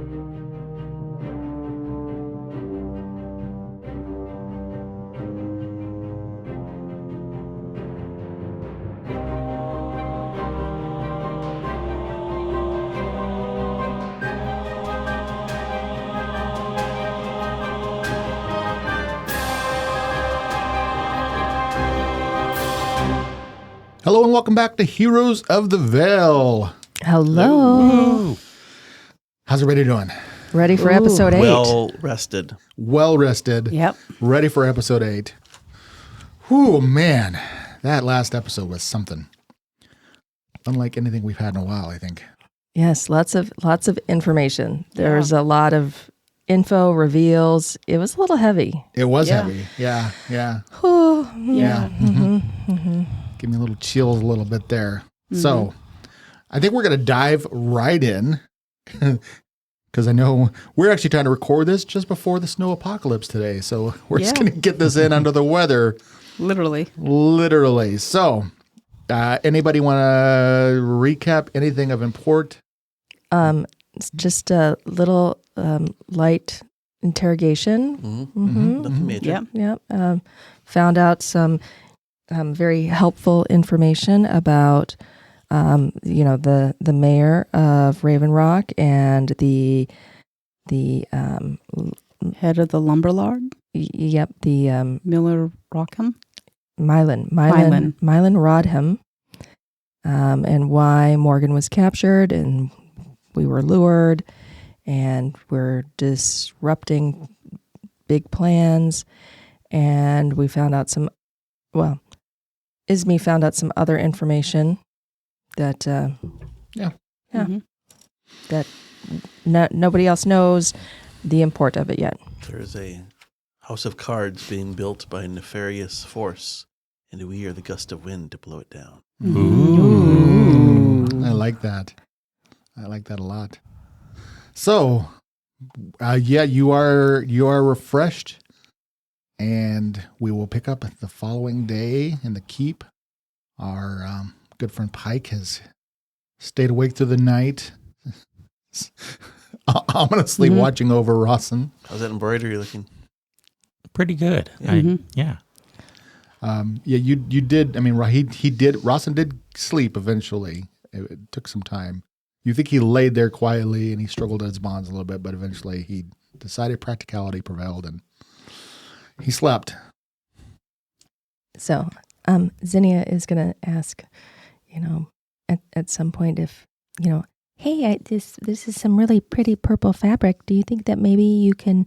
Hello and welcome back to Heroes of the Vale. Hello. How's everybody doing? Ready for episode 8. Well rested. Well rested. Yep. Ready for episode 8. Whew, man. That last episode was something. Unlike anything we've had in a while, I think. Yes, lots of information. There's a lot of info, reveals. It was a little heavy. It was heavy. Yeah. Oh, Yeah. Give me a little chills a little bit there. So I think we're going to dive right in because I know we're actually trying to record this just before the snow apocalypse today. So we're just going to get this in under the weather. Literally. So anybody want to recap anything of import? It's just a little light interrogation. Nothing major. Yep. Found out some very helpful information about, the mayor of Raven Rock and the head of the lumber lord. Yep, the Miller Rockham. Mylan Rodham, and why Morgan was captured, and we were lured, and we're disrupting big plans, and we found out Ismay found out some other information that that nobody else knows the import of it yet. There's a house of cards being built by a nefarious force, and we are the gust of wind to blow it down. Ooh. I like that. I like that a lot. So, you are refreshed. And we will pick up the following day in the keep. Our good friend Pike has stayed awake through the night, ominously watching over Rawson. How's that embroidery looking? Pretty good. You did. I mean, Rawson did sleep eventually. It took some time. You think he laid there quietly and he struggled at his bonds a little bit, but eventually he decided practicality prevailed and he slept. So, Zinnia is going to ask, at some point if, hey, this is some really pretty purple fabric. Do you think that maybe you can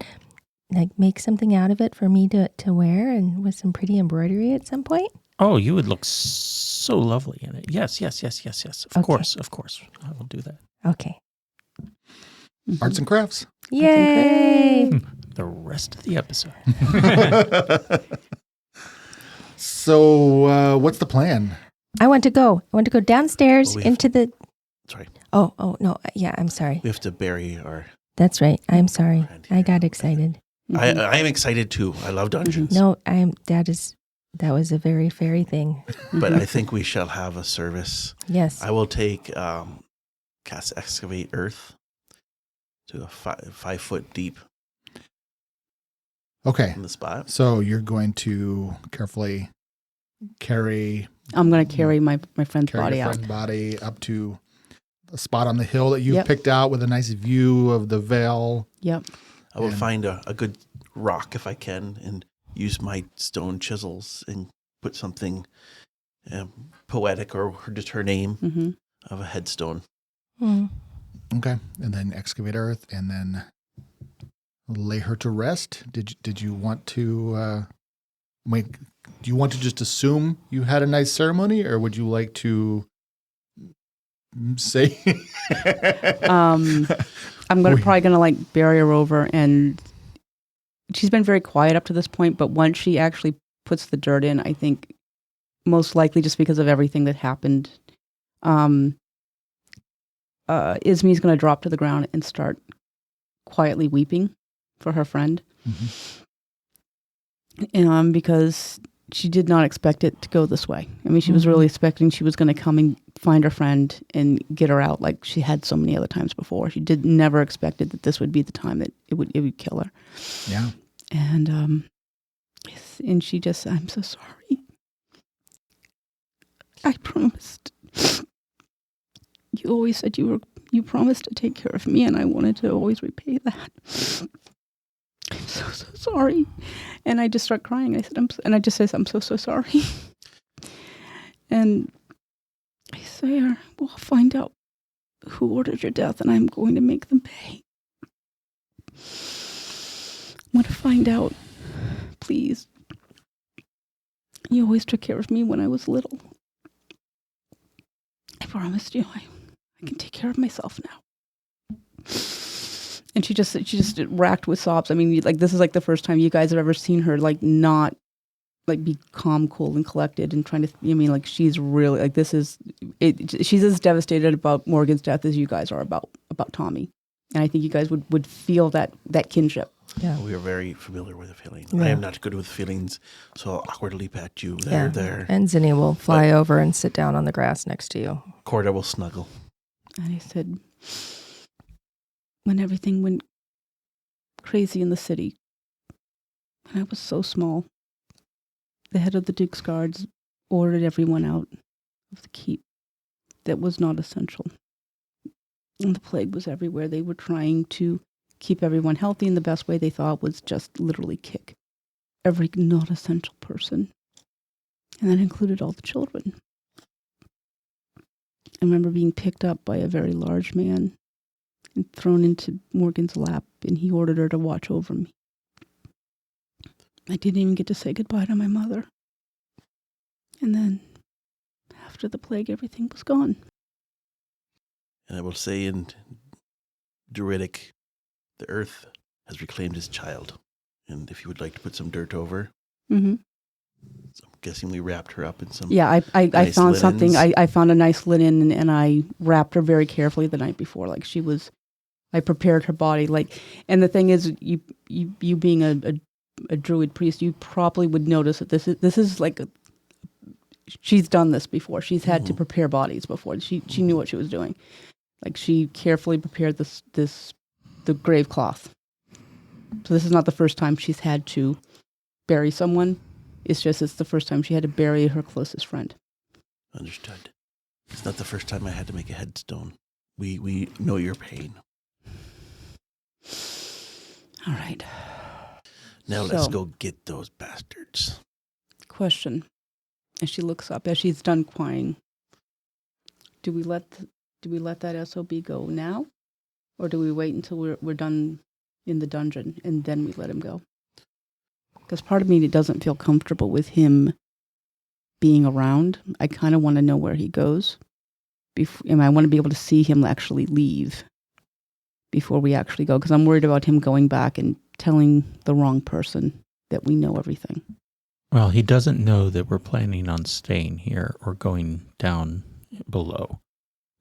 make something out of it for me to wear and with some pretty embroidery at some point? Oh, you would look so lovely in it. Yes. Of course. I will do that. Okay. Arts and crafts. Yay! The rest of the episode. So, what's the plan? I want to go downstairs into the... Sorry. Oh, no. Yeah, I'm sorry. We have to bury our... That's right. I'm sorry. I got excited. I am excited too. I love dungeons. No, that was a very fairy thing. But I think we shall have a service. Yes. I will take cast excavate earth to a 5 foot deep. Okay. In the spot. So you're going to carefully carry... I'm going to carry my friend's carry body your out. friend's body up to a spot on the hill that you've picked out with a nice view of the Vale. Yep. I will find a good rock if I can and use my stone chisels and put something poetic or just her name of a headstone. Okay. And then excavate earth and then lay her to rest. Did you want to do you want to just assume you had a nice ceremony, or would you like to say I'm probably gonna bury her over, and she's been very quiet up to this point, but once she actually puts the dirt in, I think most likely just because of everything that happened, Ismay's gonna drop to the ground and start quietly weeping for her friend. Because she did not expect it to go this way. I mean, she was really expecting she was going to come and find her friend and get her out like she had so many other times before. She never expected that this would be the time that it would kill her. Yeah. And she just, I'm so sorry. I promised. You always said you promised to take care of me, and I wanted to always repay that. I'm so sorry. And I just start crying. I said, I'm so sorry. And I say, well, I'll find out who ordered your death, and I'm going to make them pay. I want to find out, please. You always took care of me when I was little. I promised you I can take care of myself now. And she just racked with sobs. I mean, like, this is like the first time you guys have ever seen her like not like be calm, cool, and collected and trying to. I mean, like, she's really like, this is it. She's as devastated about Morgan's death as you guys are about Tommy. And I think you guys would feel that kinship. Yeah. We are very familiar with the feeling. Yeah. I am not good with feelings, so I'll awkwardly pat you there. And Zinnia will fly over and sit down on the grass next to you. Corda will snuggle. And he said, when everything went crazy in the city, when I was so small, the head of the Duke's Guards ordered everyone out of the keep that was not essential. And the plague was everywhere. They were trying to keep everyone healthy, and the best way they thought was just literally kick every not essential person. And that included all the children. I remember being picked up by a very large man and thrown into Morgan's lap, and he ordered her to watch over me. I didn't even get to say goodbye to my mother. And then, after the plague, everything was gone. And I will say in Druidic, the earth has reclaimed his child. And if you would like to put some dirt over, Mm-hmm. so I'm guessing we wrapped her up in some. Yeah, I nice found linens. something. I found a nice linen, and I wrapped her very carefully the night before. Like, she was, I prepared her body. Like, and the thing is, you being a druid priest, you probably would notice that this is like she's done this before. She's had to prepare bodies before. She knew what she was doing. Like, she carefully prepared the grave cloth. So this is not the first time she's had to bury someone. It's the first time she had to bury her closest friend. Understood. It's not the first time I had to make a headstone. We know your pain. All right. Now let's go get those bastards. Question. As she looks up, as she's done crying, do we let that SOB go now? Or do we wait until we're done in the dungeon and then we let him go? Because part of me doesn't feel comfortable with him being around. I kind of want to know where he goes. And I want to be able to see him actually leave before we actually go. Because I'm worried about him going back and telling the wrong person that we know everything. Well, he doesn't know that we're planning on staying here or going down below.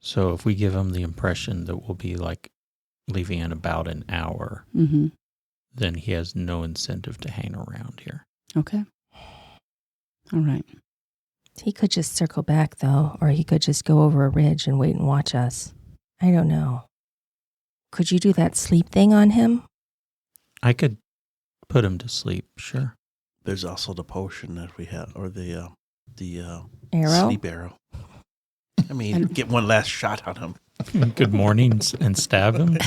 So if we give him the impression that we'll be like leaving in about an hour, Mm-hmm. then he has no incentive to hang around here. Okay. All right. He could just circle back, though, or he could just go over a ridge and wait and watch us. I don't know. Could you do that sleep thing on him? I could put him to sleep, sure. There's also the potion that we have, or the Arrow? sleep arrow. I mean, get one last shot on him. Good morning and stab him.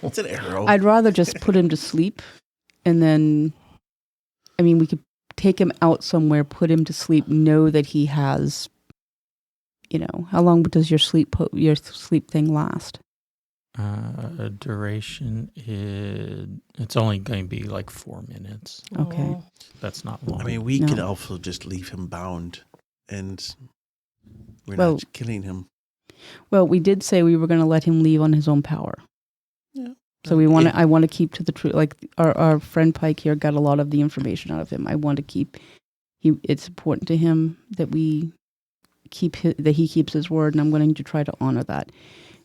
It's an arrow. I'd rather just put him to sleep and then, I mean, we could take him out somewhere, put him to sleep, know that he has, how long does your sleep thing last? Duration it's only going to be like 4 minutes. Okay. That's not long. I mean, we could also just leave him bound, and we're not killing him. Well, we did say we were going to let him leave on his own power. Yeah. So I want to keep to the truth. Like our friend Pike here got a lot of the information out of him. I want to keep. It's important to him that we that he keeps his word, and I'm going to try to honor that.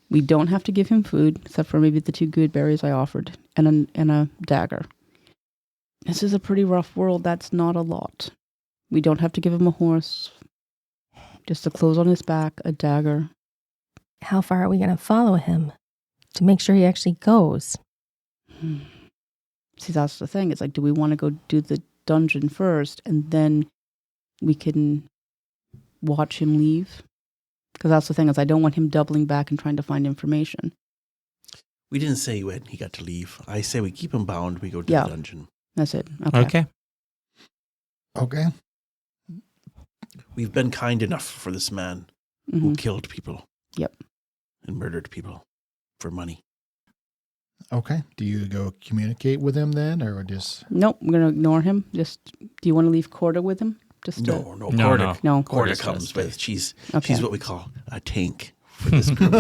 We don't have to give him food, except for maybe the 2 good berries I offered, and a dagger. This is a pretty rough world. That's not a lot. We don't have to give him a horse. Just the clothes on his back, a dagger. How far are we going to follow him to make sure he actually goes? See, that's the thing. It's like, do we want to go do the dungeon first and then we can watch him leave? Because that's the thing is I don't want him doubling back and trying to find information. We didn't say when he got to leave. I say we keep him bound. We go to the dungeon. That's it. Okay. We've been kind enough for this man who killed people. Yep. And murdered people for money. Okay. Do you go communicate with him then, or just? Nope, I'm going to ignore him. Just, do you want to leave Corda with him? Just No. No. Corda comes with. She's what we call a tank for this group.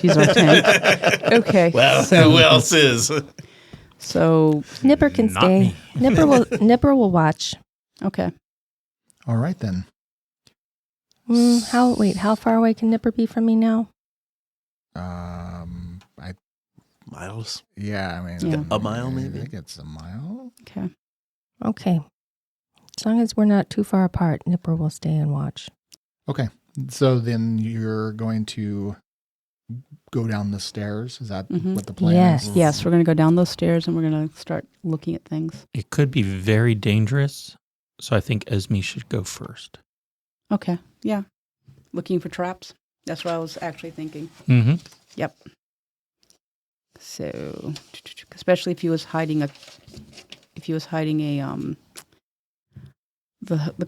She's our tank. Okay. Well, who else is? So Nipper can Not stay. me. Nipper will watch. okay. All right then. How far away can Nipper be from me now? Miles. Yeah, I mean, Yeah. A mile, maybe? I think it's a mile. Okay. Okay. As long as we're not too far apart, Nipper will stay and watch. Okay. So then you're going to go down the stairs. Is that what the plan Yes. is? Yes, we're going to go down those stairs and we're going to start looking at things. It could be very dangerous, so I think Esme should go first. Okay. Yeah. Looking for traps. That's what I was actually thinking. Mm-hmm. Yep. So, especially if he was hiding the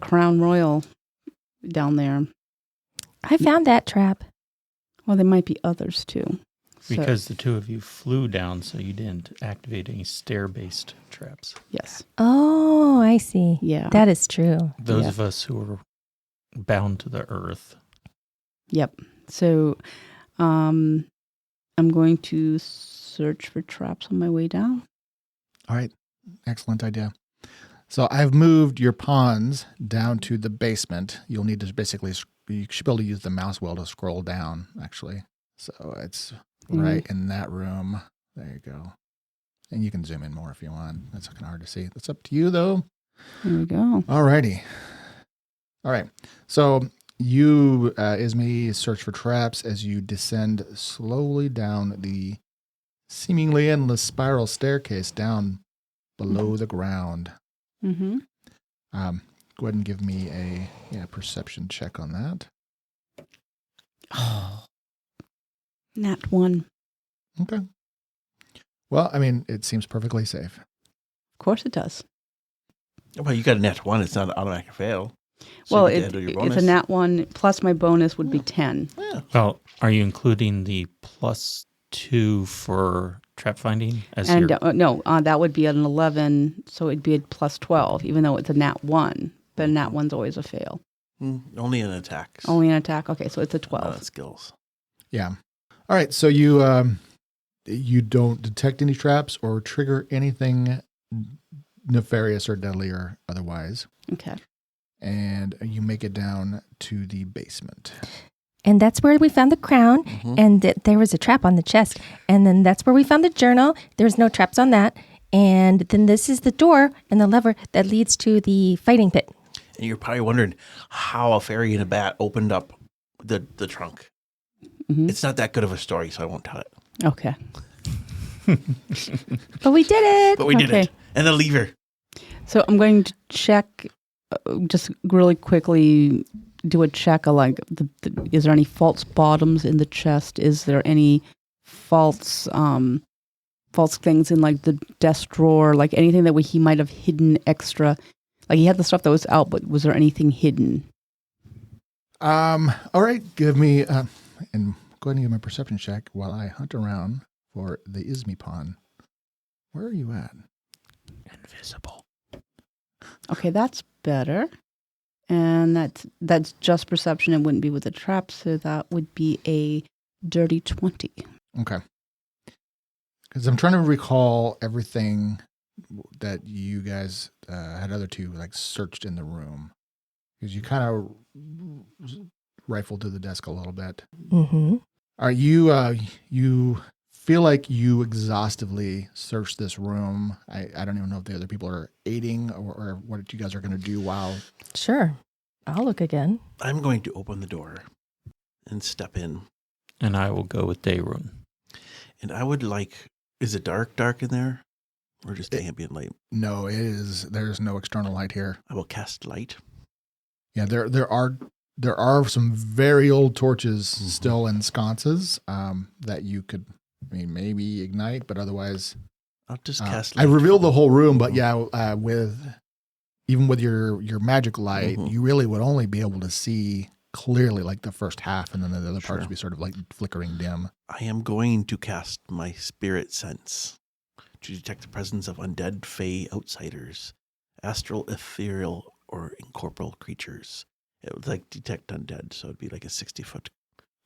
Crown Royal down there. I found that trap. Well, there might be others too. So, Because the two of you flew down, so you didn't activate any stair-based traps. yes. Oh, I see. Yeah. That is true. Those Yeah. of us who are bound to the earth. Yep. So, I'm going to search for traps on my way down. All right. Excellent idea. So I've moved your pawns down to the basement. You'll need to basically, you should be able to use the mouse wheel to scroll down, actually. So it's right in that room. There you go. And you can zoom in more if you want. That's kind of hard to see. That's up to you, though. There we go. All righty. All right. So you, Isme, search for traps as you descend slowly down the seemingly endless spiral staircase down below the ground. Mm-hmm. Go ahead and give me a perception check on that. Oh. Nat 1. Okay. Well, I mean, it seems perfectly safe. Of course it does. Well, you got a net 1. It's not an automatic fail. So Well, you get to add your it's bonus. a nat 1 plus my bonus would be 10. Yeah. Well, are you including the +2 for trap finding? And no, that would be an 11, so it'd be a plus 12, even though it's a nat 1. But a nat 1's always a fail. Only an attack. Only an attack. Okay, so it's a 12. Not skills. Yeah. All right. So you don't detect any traps or trigger anything nefarious or deadly or otherwise. Okay. And you make it down to the basement. And that's where we found the crown. Mm-hmm. And there was a trap on the chest. And then that's where we found the journal. There's no traps on that. And then this is the door and the lever that leads to the fighting pit. And you're probably wondering how a fairy and a bat opened up the trunk. Mm-hmm. It's not that good of a story, so I won't tell it. Okay. But we did it. But we did Okay. it. And the lever. So I'm going to check, just really quickly do a check of like, is there any false bottoms in the chest? Is there any false things in like the desk drawer? Like anything that he might have hidden extra? Like he had the stuff that was out, but was there anything hidden? All right. Give me, and go ahead and give me a perception check while I hunt around for the Isme pawn. Where are you at? Invisible. Okay, that's better. And that's just perception. It wouldn't be with the trap, so that would be a dirty 20. Okay. Because I'm trying to recall everything that you guys had other two like searched in the room. Because you kind of rifled through the desk a little bit. Mm-hmm. Are you feel like you exhaustively searched this room. I don't even know if the other people are aiding or what you guys are going to do while. Sure. I'll look again. I'm going to open the door and step in. And I will go with Dayrun. And I would like, is it dark in there? Or just ambient light? No, it is. There's no external light here. I will cast light. Yeah, there are some very old torches still in sconces that you could, maybe ignite, but otherwise, I'll just cast I light. revealed the whole room, but with your magic light, Mhm. you really would only be able to see clearly like the first half, and then the other parts Sure. would be sort of like flickering dim. I am going to cast my spirit sense to detect the presence of undead, fey, outsiders, astral, ethereal, or incorporeal creatures. It would like detect undead, so it'd be like a 60-foot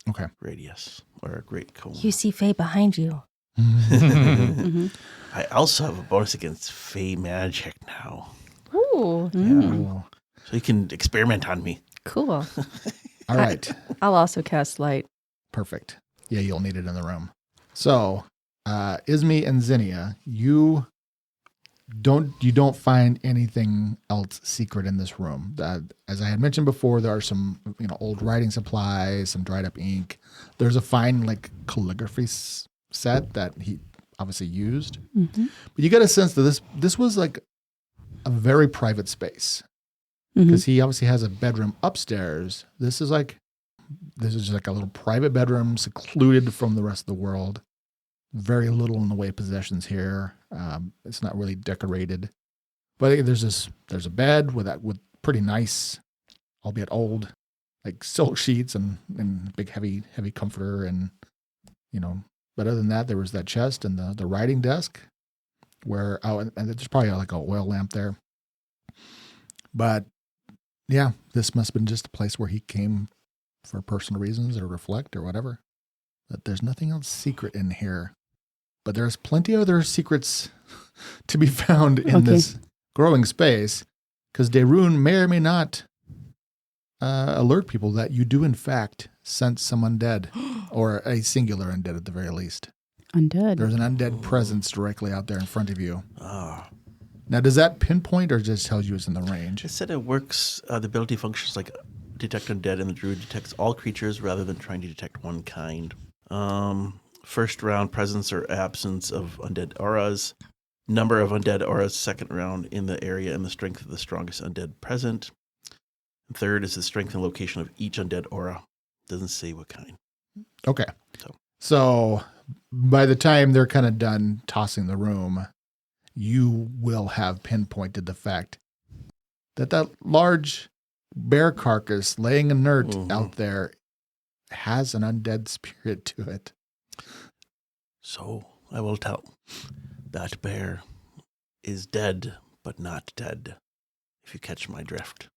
Okay. radius or a great cone. You see Faye behind you. Mm-hmm. I also have a bonus against fey magic now, Ooh, Cool. so you can experiment on me. cool. All right. I'll also cast light. Perfect. Yeah, you'll need it in the room. So, Ismi and Zinnia, you don't find anything else secret in this room. As I had mentioned before, there are some old writing supplies, some dried up ink. There's a fine like calligraphy set that he obviously used. Mm-hmm. But you get a sense that this was like a very private space because he obviously has a bedroom upstairs. This is just like a little private bedroom, secluded from the rest of the world. Very little in the way of possessions here. It's not really decorated, but there's a bed with pretty nice, albeit old, like silk sheets and big heavy comforter, and But other than that, there was that chest and the writing desk, and there's probably like a oil lamp there. But yeah, this must have been just a place where he came for personal reasons or reflect or whatever. But there's nothing else secret in here. But there's plenty of other secrets to be found in this growing space, because Dayrun may or may not alert people that you do in fact sense some undead, or a singular undead at the very least. Undead. There's an undead presence directly out there in front of you. Ah, Now, does that pinpoint or just tells you it's in the range? it said it works. The ability functions like detect undead, and the druid detects all creatures rather than trying to detect one kind. First round, presence or absence of undead auras. Number of undead auras, second round, in the area, and the strength of the strongest undead present. Third is the strength and location of each undead aura. Doesn't say what kind. Okay. So by the time they're kind of done tossing the room, you will have pinpointed the fact that large bear carcass laying inert out there has an undead spirit to it. So I will tell. That bear is dead, but not dead, if you catch my drift.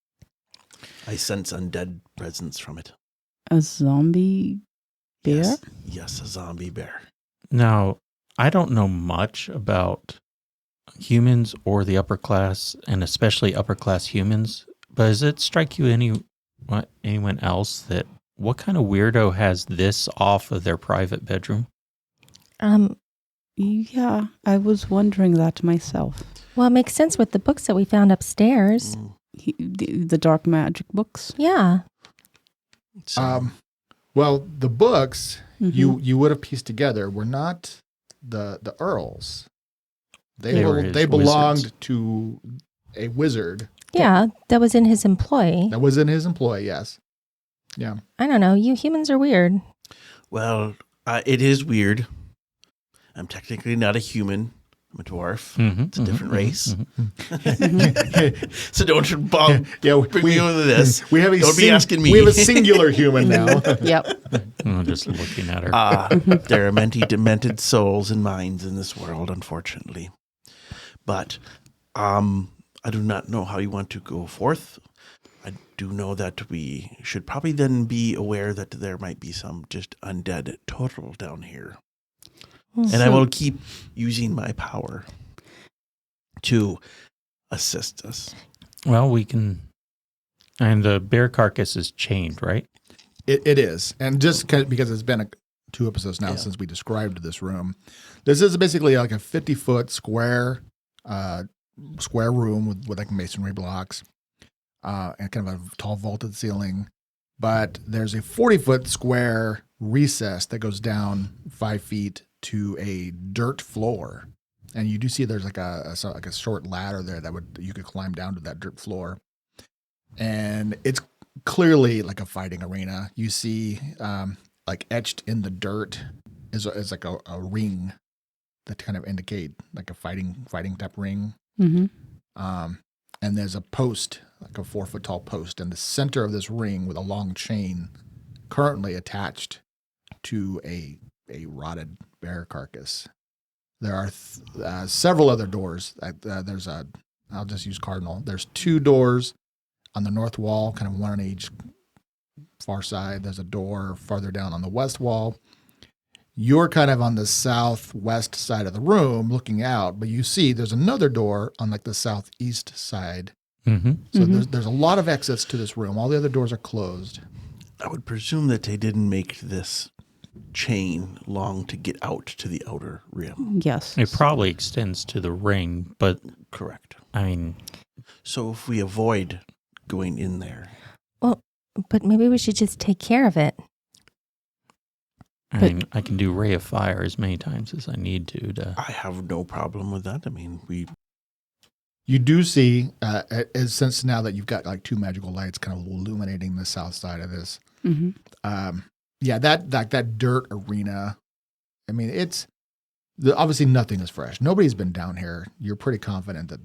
I sense undead presence from it. A zombie bear? Yes, a zombie bear. Now, I don't know much about humans or the upper class, and especially upper class humans, but does it strike you anyone else that what kind of weirdo has this off of their private bedroom? Yeah, I was wondering that myself. Well, it makes sense with the books that we found upstairs. The dark magic books. Yeah. So, Well, the books you would have pieced together were not the Earls. They belonged wizards. to a wizard. Yeah, that was in his employ. That was in his employ, yes. Yeah. I don't know. You humans are weird. well, it is weird. I'm technically not a human. I'm a dwarf. It's a different race. So don't bring me over this. We have Don't be asking me. We have a singular human now. Yep. I'm just looking at her. There are many demented souls and minds in this world, unfortunately. But I do not know how you want to go forth. I do know that we should probably then be aware that there might be some just undead total down here. And I will keep using my power to assist us. Well, we can. And the bear carcass is chained, right? It is. And just because it's been 2 episodes now Yeah. since we described this room. This is basically like a 50-foot square room with like masonry blocks and kind of a tall vaulted ceiling. But there's a 40-foot square recess that goes down 5 feet to a dirt floor. And you do see there's like a short ladder there you could climb down to that dirt floor. And it's clearly like a fighting arena. You see like etched in the dirt is like a ring that kind of indicate like a fighting type ring. Mm-hmm. And there's a post, like a 4-foot tall post in the center of this ring with a long chain currently attached to a rotted bear carcass. There are several other doors. I'll just use cardinal. There's 2 doors on the north wall, kind of one on each far side. There's a door farther down on the west wall. You're kind of on the southwest side of the room looking out, but you see there's another door on like the southeast side. Mm-hmm. So there's a lot of exits to this room. All the other doors are closed. I would presume that they didn't make this chain long to get out to the outer rim. Yes. It probably extends to the ring, but Correct. I mean, So if we avoid going in there, But maybe we should just take care of it. I can do Ray of Fire as many times as I need to. I have no problem with that. I mean, You do see, since now that you've got like 2 magical lights kind of illuminating the south side of this, Mm-hmm. that dirt arena. I mean, obviously nothing is fresh. Nobody's been down here. You're pretty confident that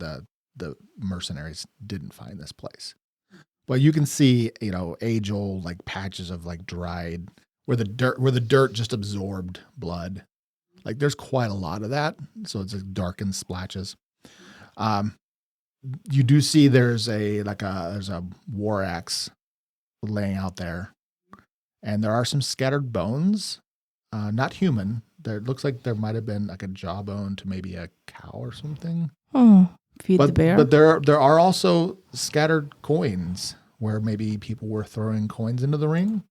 the mercenaries didn't find this place. But you can see, age old like patches of like dried where the dirt just absorbed blood. Like there's quite a lot of that, so it's like darkened splashes. You do see there's a war axe laying out there, and there are some scattered bones, not human. It looks like there might have been like a jawbone to maybe a cow or something. Feed the bear. But there are also scattered coins where maybe people were throwing coins into the ring.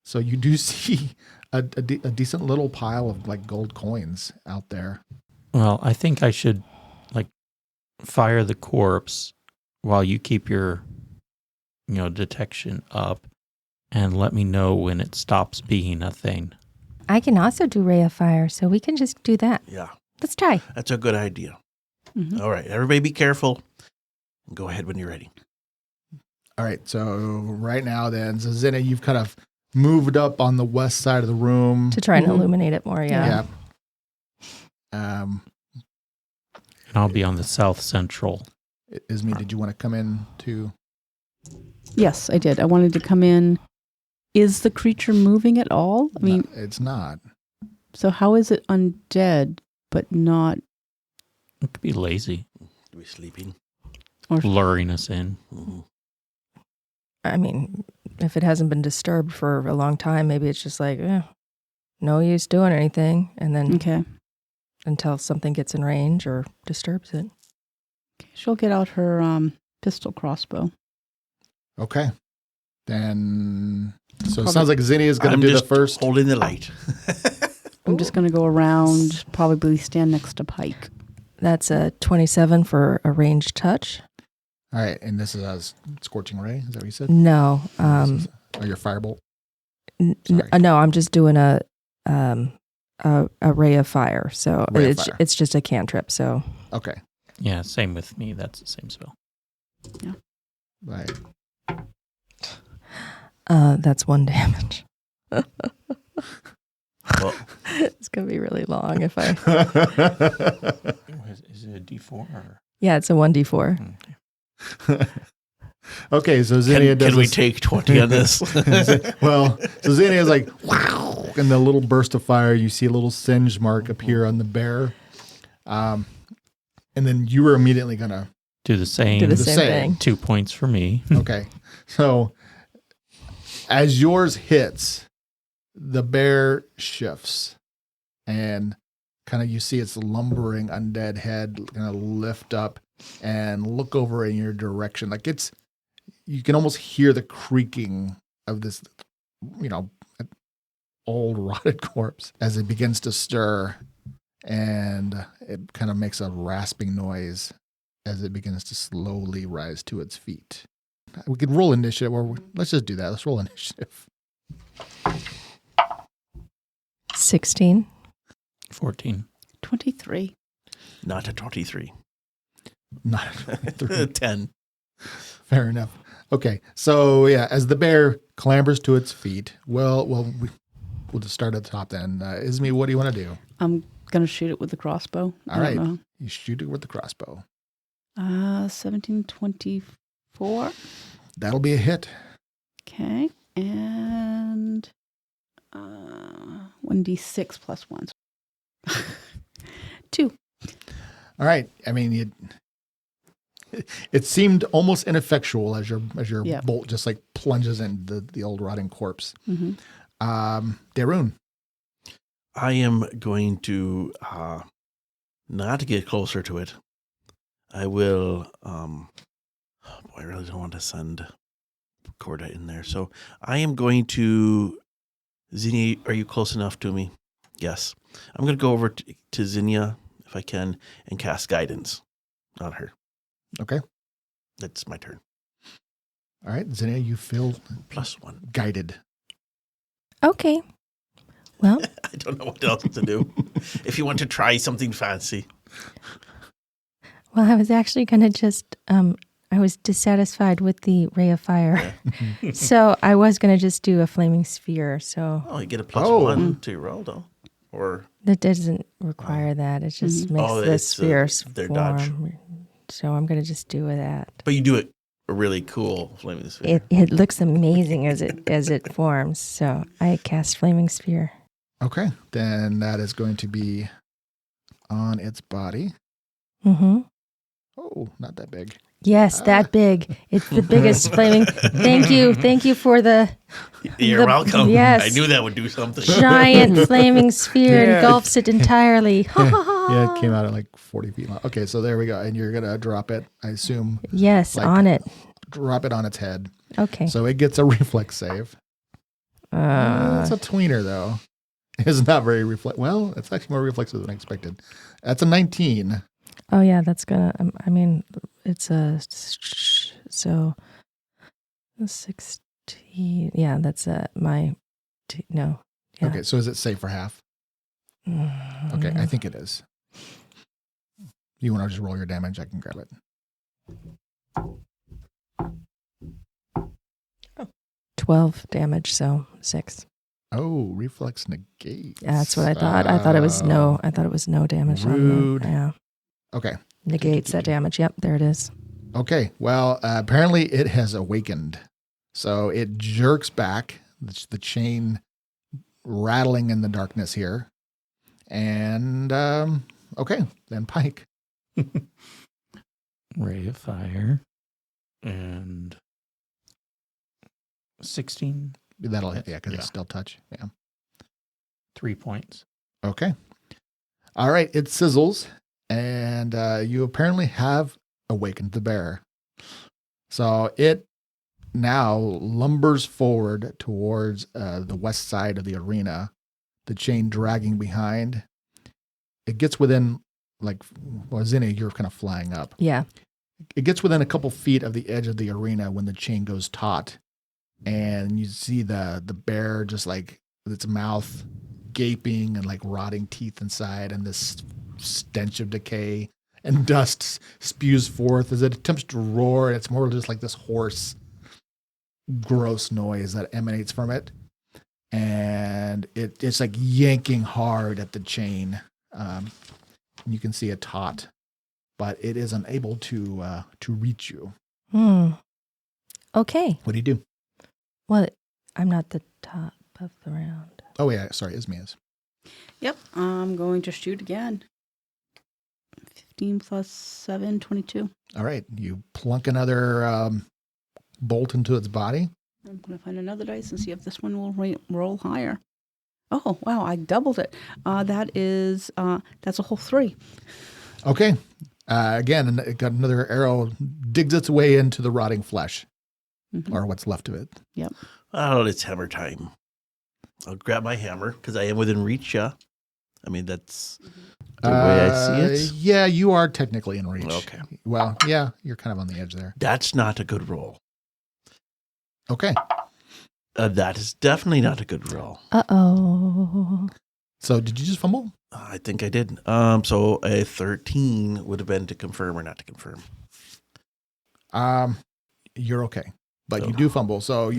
So you do see a decent little pile of like gold coins out there. Well, I think I should like fire the corpse while you keep your detection up and let me know when it stops being a thing. I can also do Ray of Fire, so we can just do that. yeah, Let's try. that's a good idea. Mhm. All right, everybody be careful. Go ahead when you're ready. All right, so right now then, so Zinna, you've kind of moved up on the west side of the room. To try and Mhm. illuminate it more, yeah. And I'll be on the south central. Isme, did you want to come in too? Yes, I did. I wanted to come in. Is the creature moving at all? I mean, No, it's not. so how is it undead but not? It could be lazy, Are we sleeping? luring us in. Mm-hmm. I mean, if it hasn't been disturbed for a long time, maybe it's just like, no use doing anything. And then Okay. until something gets in range or disturbs it. She'll get out her pistol crossbow. Okay. Then, so it Probably- sounds like Zinnia is going I'm to do the just first. holding the light. I'm just going to go around, probably stand next to Pike. That's a 27 for a ranged touch. All right, and this is a scorching ray. Is that what you said? No. Your firebolt. N- Sorry. no, I'm just doing a Ray of Fire. So Ray of fire. it's just a cantrip. So Okay. Yeah, same with me. That's the same spell. Right. that's 1 damage. Well, It's going to be really long if I... Is it a D4? Or? Yeah, it's a 1d4. Okay, so Zinnia does can we this- take 20 on this? Well, so Zinnia is like, wow, and the little burst of fire, you see a little singe mark appear on the bear. And then you were immediately going to, Do the same. Do the the same same. thing. 2 points for me. okay. So as yours hits, the bear shifts and kind of you see its lumbering undead head kind of lift up and look over in your direction. Like you can almost hear the creaking of this, old rotted corpse as it begins to stir, and it kind of makes a rasping noise as it begins to slowly rise to its feet. We could roll initiative, or let's just do that. Let's roll initiative. 16. 14. 23. Not a 23. Not 10. fair enough. Okay, so yeah, as the bear clambers to its feet, we'll just start at the top then. Isme, what do you want to do? I'm going to shoot it with the crossbow. All right, you shoot it with the crossbow. 1724. That'll be a hit. Okay. And 1d6 plus 1. 2. All right. I mean, it seemed almost ineffectual as your bolt just like plunges into the old rotting corpse. Mm-hmm. Darun. I am going to not get closer to it. I will. I really don't want to send Corda in there. So I am going to. Zinnia, are you close enough to me? Yes. I'm going to go over to Zinnia, if I can, and cast guidance on her. Okay. That's my turn. All right, Zinnia, you feel +1. guided. Okay. Well, I don't know what else to do. If you want to try something fancy. I was actually going to just, I was dissatisfied with the ray of fire. So I was going to just do a flaming sphere. So Oh, you get a +1 to your roll, though. Or that doesn't require that. It just makes the spheres their form. dodge. So I'm going to just do that. But you do it a really cool flaming sphere. It looks amazing as it forms. So I cast flaming sphere. Okay, then that is going to be on its body. Mm-hmm. Oh, not that big. Yes, that big. It's the biggest flaming. Thank you for the. You're welcome. Yes. I knew that would do something. Giant flaming sphere engulfs it entirely. Yeah, it came out at like 40 feet long. Okay, so there we go. And you're going to drop it, I assume. Yes, like, on it. Drop it on its head. Okay. So it gets a reflex save. It's a tweener, though. It's not very reflex. Well, it's actually more reflexive than I expected. That's a 19. Oh yeah, that's gonna. I mean, it's a 16. Yeah, that's my. No. Yeah. Okay, so is it safe for half? Okay, I think it is. You want to just roll your damage? I can grab it. 12 damage, so 6. Oh, reflex negates. That's what I thought. I thought it was no. I thought it was no damage. Rude. Yeah. Okay. Negates that damage. Yep, there it is. Okay. Well, apparently it has awakened. So it jerks back, the chain rattling in the darkness here. And, okay, then Pike. Ray of fire. And 16. That'll hit, yeah, because Yeah. it's still touch. Yeah. 3 points. Okay. All right. It sizzles, and you apparently have awakened the bear. So it now lumbers forward towards the west side of the arena, the chain dragging behind. It gets within, Zinnia, you're kind of flying up. Yeah. It gets within a couple feet of the edge of the arena when the chain goes taut. And you see the bear just like with its mouth gaping and like rotting teeth inside, and this stench of decay and dust spews forth as it attempts to roar. And it's more just like this hoarse, gross noise that emanates from it. And it's like yanking hard at the chain. And you can see it taut, but it is unable to reach you. Okay. What do you do? Well, I'm not the top of the round. Oh, yeah. Sorry, Isme is. Yep. I'm going to shoot again. 15 plus 7, 22. All right. You plunk another bolt into its body. I'm going to find another dice and see if this one will roll higher. Oh, wow. I doubled it. That's a whole 3. Okay. Again, it got another arrow digs its way into the rotting flesh, or what's left of it. Yep. Oh, it's hammer time. I'll grab my hammer because I am within reach, yeah. I mean, that's the way I see it. Yeah, you are technically in reach. Okay. Well, yeah, you're kind of on the edge there. That's not a good roll. Okay. That is definitely not a good roll. Uh-oh. So did you just fumble? I think I did. So a 13 would have been to confirm or not to confirm. You're okay, but you Oh. do fumble. So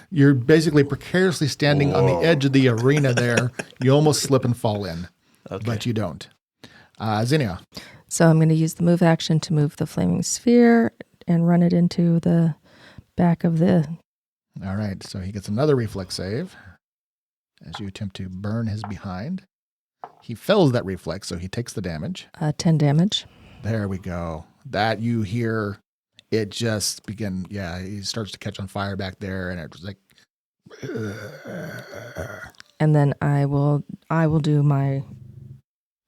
you're basically precariously standing on the edge of the arena there. You almost slip and fall in, but you don't. Zinnia. So I'm going to use the move action to move the flaming sphere and run it into the back of the... All right, so he gets another reflex save as you attempt to burn his behind. He fails that reflex, so he takes the damage. 10 damage. There we go. That you hear it just begin. Yeah, he starts to catch on fire back there, and it's like. And then I will do my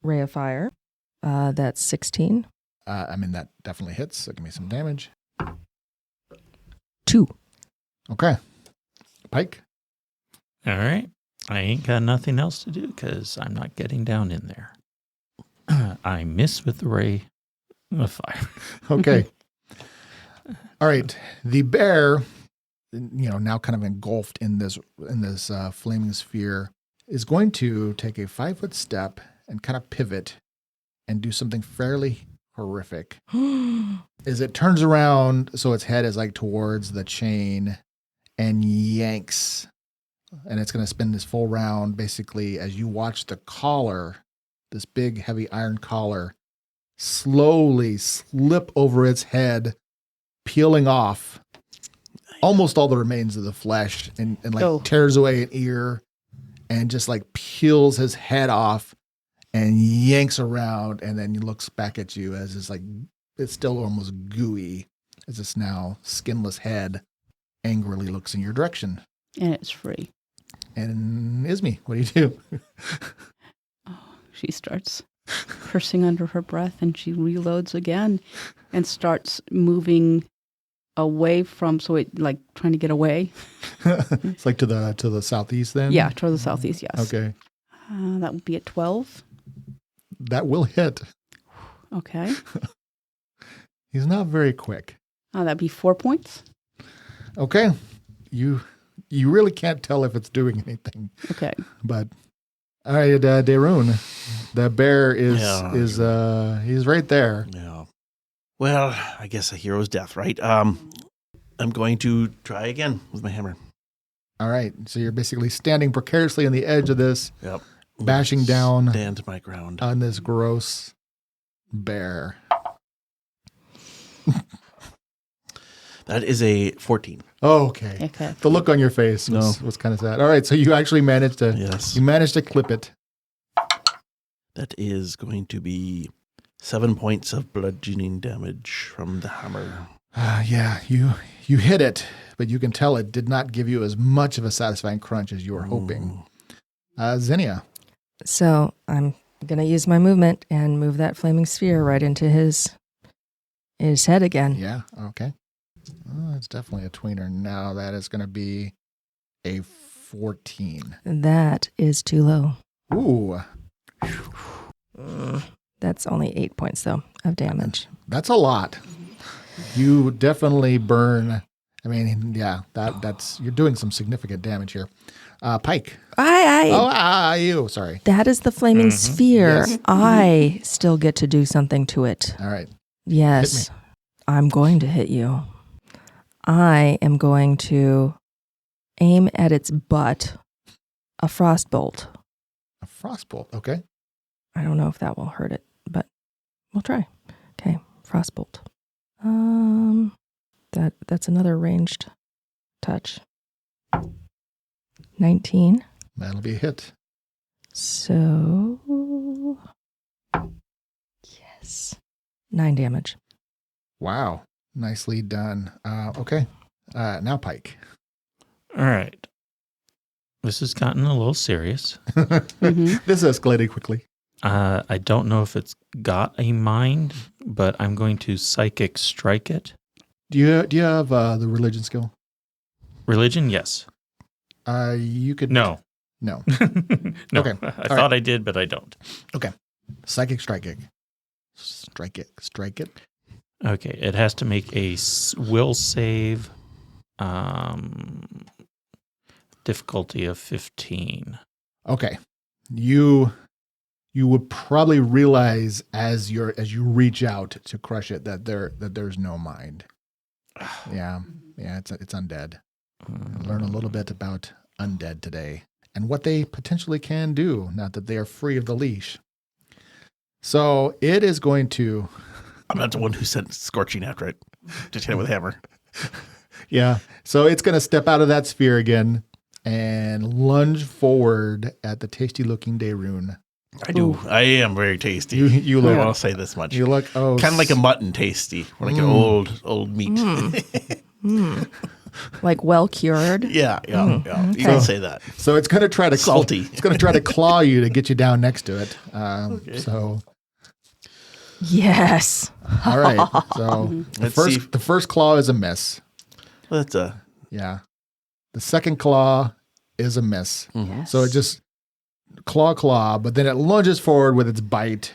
ray of fire. That's 16. That definitely hits. So give me some damage. 2. Okay. Pike. All right. I ain't got nothing else to do because I'm not getting down in there. I miss with the ray of fire. Okay. All right. The bear, now kind of engulfed in this flaming sphere, is going to take a 5-foot step and kind of pivot and do something fairly horrific. As it turns around, so its head is like towards the chain and yanks. And it's going to spin this full round, basically, as you watch the collar, this big, heavy iron collar, slowly slip over its head, peeling off almost all the remains of the flesh and tears away an ear and just like peels his head off and yanks around. And then he looks back at you as it's still almost gooey as this now skinless head angrily looks in your direction. And it's free. And Ismi, what do you do? She starts cursing under her breath, and she reloads again and starts moving away from, trying to get away. It's like to the southeast then? Yeah, toward the southeast, yes. Okay. That would be at 12. That will hit. Okay. He's not very quick. That'd be 4 points. Okay. You really can't tell if it's doing anything. Okay. But all right, Daroon, the bear is he's right there. Yeah. Well, I guess a hero's death, right? I'm going to try again with my hammer. All right. So you're basically standing precariously on the edge of this, Yep. bashing down Stand my ground on this gross bear. That is a 14. Oh, okay. Okay. The look on your face was kind of sad. All right, so you actually managed to clip it. That is going to be 7 points of bludgeoning damage from the hammer. Yeah, you hit it, but you can tell it did not give you as much of a satisfying crunch as you were hoping. Zinnia. So I'm going to use my movement and move that flaming sphere right into his head again. Yeah, okay. Oh, it's definitely a tweener. Now that is going to be a 14. That is too low. Ooh. That's only 8 points, though, of damage. That's a lot. You definitely burn. I mean, yeah, that's you're doing some significant damage here. Pike. You. Sorry. That is the flaming sphere. Yes. I still get to do something to it. All right. Yes. I'm going to hit you. I am going to aim at its butt a frostbolt. A frostbolt. Okay. I don't know if that will hurt it, but we'll try. Okay, frostbolt. That's another ranged touch. 19. That'll be a hit. So yes. 9 damage. Wow. Nicely done. Okay. Now Pike. All right. This has gotten a little serious. This escalated quickly. I don't know if it's got a mind, but I'm going to psychic strike it. Do you have the religion skill? Religion, yes. You could No. no. No. Okay. I thought I did, but I don't. Okay. Psychic strike it. Strike it. Okay. It has to make a will save. Difficulty of 15. Okay. You would probably realize as you reach out to crush it that there's no mind. Yeah. It's undead. Learn a little bit about undead today and what they potentially can do now that they are free of the leash. So it is going to. I'm not the one who sent scorching after it. Just hit it with a hammer. Yeah. So it's going to step out of that sphere again and lunge forward at the tasty looking Dayrune. I do. Ooh. I am very tasty. You look. I want to say this much. You look kind of like a mutton tasty, or like an old meat. Like well cured. Yeah. You can say that. So it's going to try to salty. It's going to try to claw you to get you down next to it. Okay. So. Yes. All right. So the first claw is a miss. Well, that's a yeah. The second claw is a miss. Yes. So it just claw, but then it lunges forward with its bite,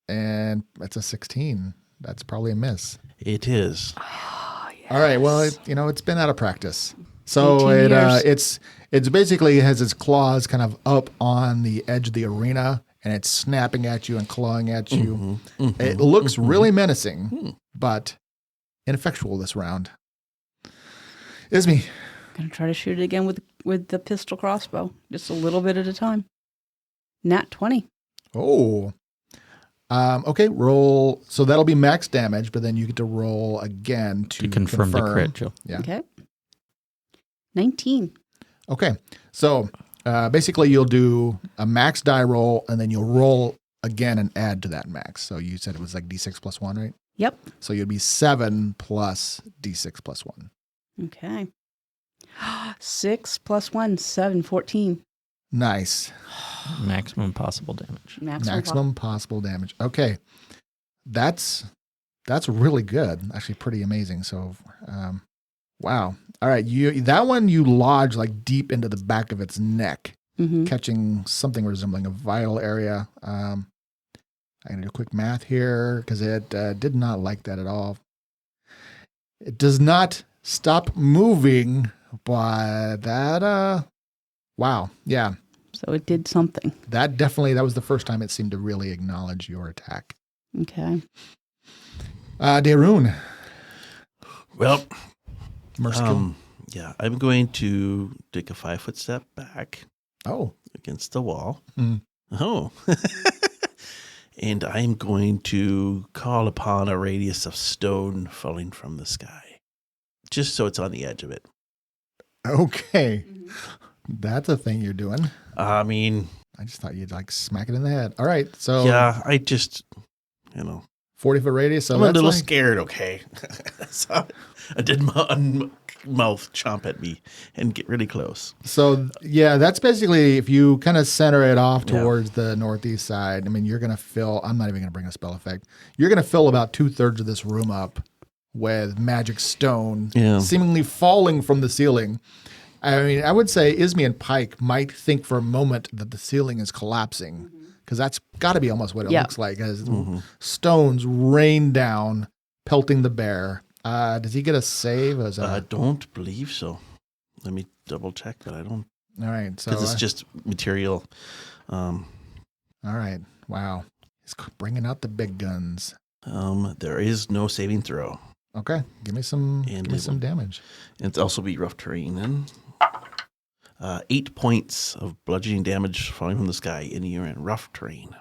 and that's a 16. That's probably a miss. It is. Oh, yes. All right. Well, it's been out of practice, so it's basically has its claws kind of up on the edge of the arena, and it's snapping at you and clawing at you. It looks really menacing, but ineffectual this round. Isme. Gonna try to shoot it again with the pistol crossbow, just a little bit at a time. Nat 20. Oh. Okay, roll. So that'll be max damage, but then you get to roll again to confirm the crit, Joe. Yeah. Okay. 19. Okay. So basically you'll do a max die roll, and then you'll roll again and add to that max. So you said it was like D6 plus 1, right? Yep. So you'd be 7 plus D6 plus 1. Okay. 6 plus 1, 7, 14. Nice. Maximum possible damage. Maximum possible damage. Okay. That's really good. Actually pretty amazing. So wow. All right. That one you lodge like deep into the back of its neck, catching something resembling a vital area. I'm going to do quick math here because it did not like that at all. It does not stop moving, but that, wow. Yeah. So it did something. That was the first time it seemed to really acknowledge your attack. Okay. Dayrune. Well, Merciful. yeah, I'm going to take a 5-foot step back. Oh. Against the wall. Mm. Oh. And I'm going to call upon a radius of stone falling from the sky. Just so it's on the edge of it. Okay. That's a thing you're doing. I mean, I just thought you'd like smack it in the head. All right. So yeah, I just, 40-foot radius. So I'm a little like, scared. Okay. So I did mouth chomp at me and get really close. So yeah, that's basically if you kind of center it off towards the northeast side. I mean, you're going to fill, I'm not even going to bring a spell effect. You're going to fill about 2/3 of this room up with magic stone seemingly falling from the ceiling. I mean, I would say Isme and Pike might think for a moment that the ceiling is collapsing because that's got to be almost what it looks like as stones rain down, pelting the bear. Does he get a save? I don't believe so. Let me double check, but I don't. All right. So because it's just material. All right. Wow. He's bringing out the big guns. There is no saving throw. Okay. Give me some damage. It's also be rough terrain then. 8 points of bludgeoning damage falling from the sky and you're in rough terrain.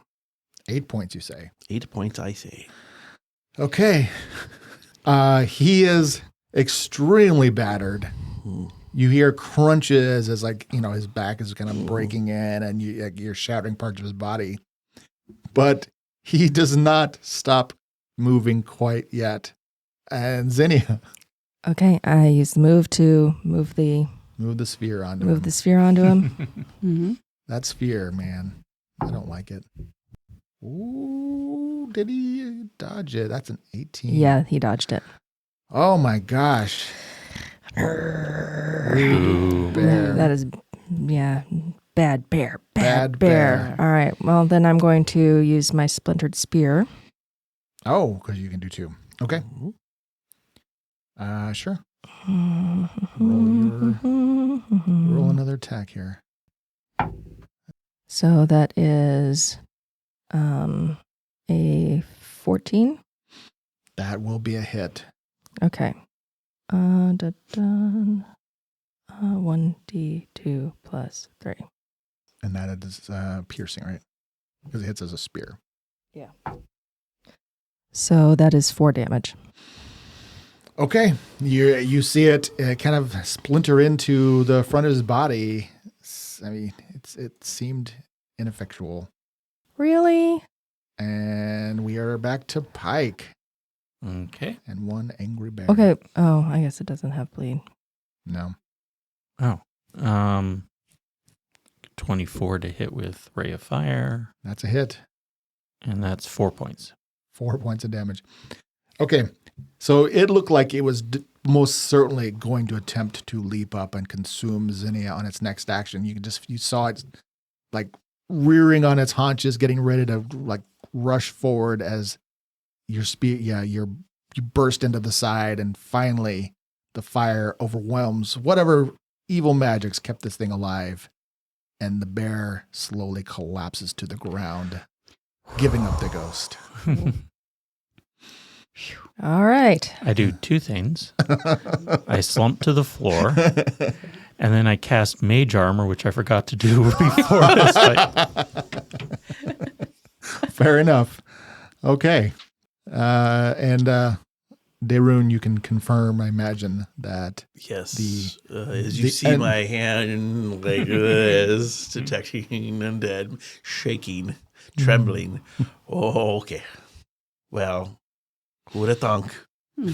8 points, you say? 8 points, I say. Okay. He is extremely battered. You hear crunches as his back is kind of breaking in and you're shattering parts of his body. But he does not stop moving quite yet. And Zinnia. Okay, I use the move to move the sphere onto him. That sphere, man. I don't like it. Ooh, did he dodge it? That's an 18. Yeah, he dodged it. Oh my gosh. Ooh. Bear. That is, bad bear. Bad bear. bear. All right. Well, then I'm going to use my splintered spear. Oh, because you can do 2. Okay. Sure. Roll another attack here. So that is a 14. That will be a hit. Okay. 1d2 plus 3. And that is piercing, right? Because it hits as a spear. Yeah. So that is 4 damage. Okay. You see it kind of splinter into the front of his body. I mean, it seemed ineffectual. Really? And we are back to Pike. Okay. And 1 angry bear. Okay. Oh, I guess it doesn't have bleed. No. Oh. 24 to hit with Ray of Fire. That's a hit. And that's 4 points. 4 points of damage. Okay. So it looked like it was most certainly going to attempt to leap up and consume Zinnia on its next action. You saw it like rearing on its haunches, getting ready to like rush forward as your speed. Yeah, you burst into the side, and finally the fire overwhelms whatever evil magics kept this thing alive, and the bear slowly collapses to the ground, giving up the ghost. All right. I do 2 things. I slump to the floor, and then I cast Mage Armor, which I forgot to do before this fight. Fair enough. Okay. And Darun, you can confirm, I imagine, that Yes. The- as you the see my hand like this, detecting undead, shaking, trembling. Oh, okay. Well, who would have thunk? Well,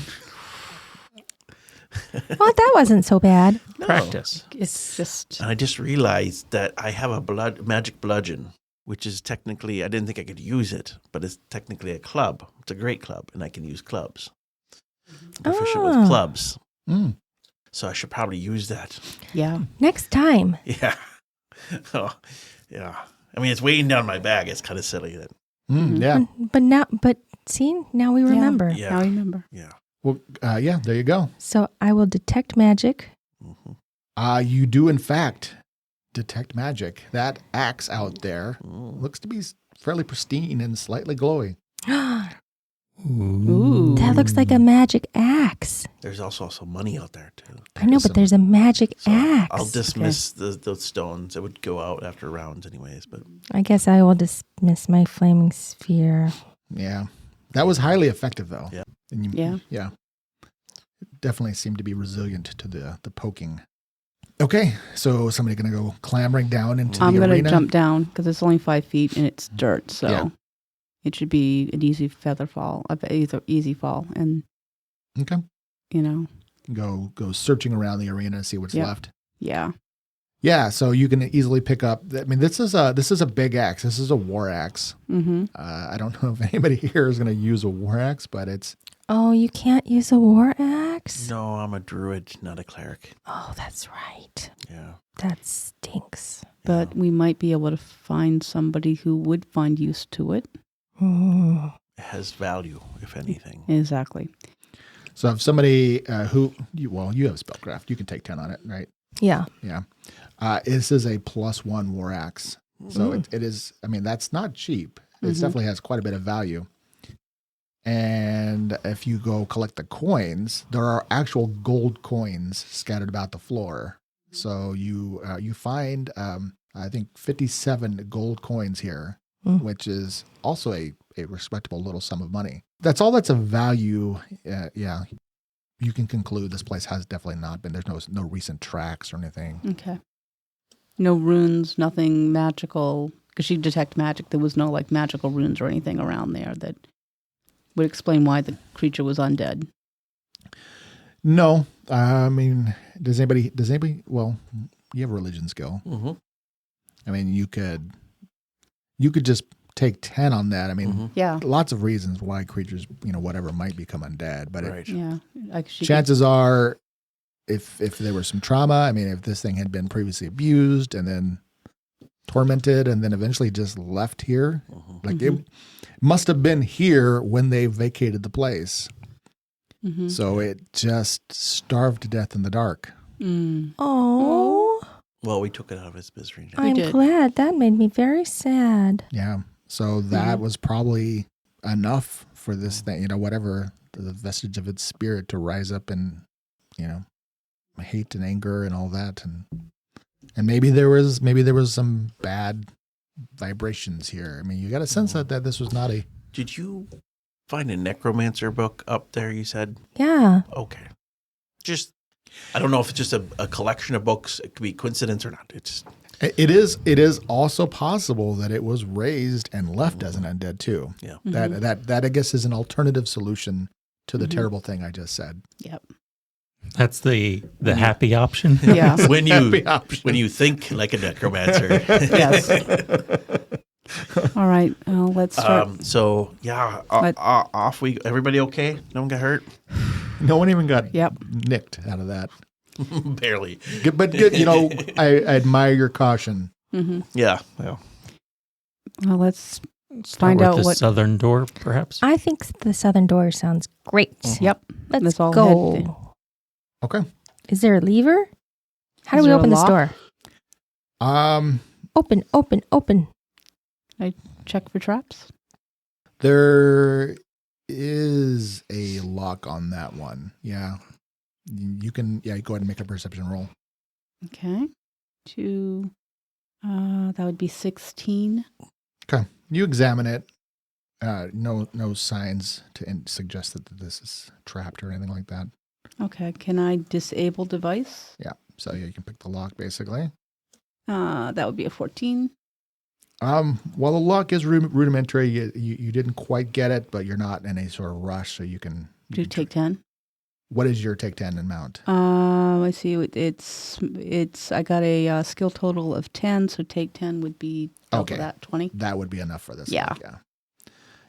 that wasn't so bad. No. Practice. It's just And I just realized that I have a magic bludgeon, which is technically, I didn't think I could use it, but it's technically a club. It's a great club, and I can use clubs. I'm proficient with clubs. Mm. So I should probably use that. yeah. Next time. Yeah. Oh, yeah. I mean, it's weighing down my bag. It's kind of silly. That, Yeah. But see, now we remember. Yeah. Now I remember. yeah. Well, yeah, there you go. So I will detect magic. Mm-hmm. You do, in fact, detect magic. That axe out there Mm. looks to be fairly pristine and slightly glowy. Ooh. That looks like a magic axe. There's also some money out there, too. I know, but there's a magic So axe. I'll dismiss the stones. It would go out after rounds anyways, but I guess I will dismiss my flaming sphere. Yeah. That was highly effective, though. Yeah. And Yeah. Yeah. It definitely seemed to be resilient to the poking. Okay, so somebody going to go clambering down into I'm the going arena? to jump down because it's only 5 feet and it's dirt. So Yeah. it should be an easy feather fall, easy fall. And, Okay. Go searching around the arena to see what's Yeah. left. yeah. Yeah, so you can easily pick up. I mean, this is a big axe. This is a war axe. Mm-hmm. I don't know if anybody here is going to use a war axe, but it's Oh, you can't use a war axe? no, I'm a druid, not a cleric. Oh, that's right. Yeah. That stinks. But we might be able to find somebody who would find use to it. Mm. It has value, if anything. Exactly. so if somebody you have spellcraft, you can take 10 on it, right? Yeah. Yeah. This is a +1 war axe, so it is. I mean, that's not cheap. It definitely has quite a bit of value. And if you go collect the coins, there are actual gold coins scattered about the floor. So you find I think 57 gold coins here, which is also a respectable little sum of money. That's all that's of value. Yeah, you can conclude this place has definitely not been. There's no recent tracks or anything. Okay. No runes, nothing magical. Because she detect magic. There was no like magical runes or anything around there that would explain why the creature was undead. No, I mean, does anybody? Well, you have a religion skill. Mm-hmm. I mean, you could just take 10 on that. I mean, Yeah. lots of reasons why creatures, whatever, might become undead, but Right. Yeah. Like she chances are if there was some trauma. I mean, if this thing had been previously abused and then tormented and then eventually just left here, like it must have been here when they vacated the place. So it just starved to death in the dark. Oh, Well, we took it out of its misery. I'm glad. That made me very sad. Yeah. So that was probably enough for this thing, you know, whatever the vestige of its spirit to rise up and, you know, hate and anger and all that. And maybe there was some bad vibrations here. I mean, you got a sense that this was not a. Did you find a necromancer book up there, you said? Yeah. Okay. I don't know if it's just a collection of books. It could be coincidence or not. It is also possible that it was raised and left as an undead too. Yeah. That I guess is an alternative solution to the terrible thing I just said. Yep. That's the happy option. Yeah. when you think like a necromancer. Yes. All right. Let's start. So yeah, off we. Everybody okay? No one got hurt. No one even got Yep. nicked out of that. Barely. But good, you know, I admire your caution. Yeah. Well. Well, let's Start find with out the what. southern door, perhaps. I think the southern door sounds great. Yep. Let's all go. head. Okay. Is there a lever? How Is do we there a open this lock? door? Open, open, open. Check for traps. There is a lock on that one. Yeah. You can, you go ahead and make a perception roll. Okay. That would be 16. Okay. You examine it. No signs to suggest that this is trapped or anything like that. Okay. Can I disable device? Yeah. So yeah, you can pick the lock basically. That would be a 14. While the lock is rudimentary, you didn't quite get it, but you're not in any sort of rush, so you can Take 10. What is your take 10 amount? I see. It's. I got a skill total of 10, so take 10 would be double that, 20. That would be enough for this. Yeah. Lock, yeah.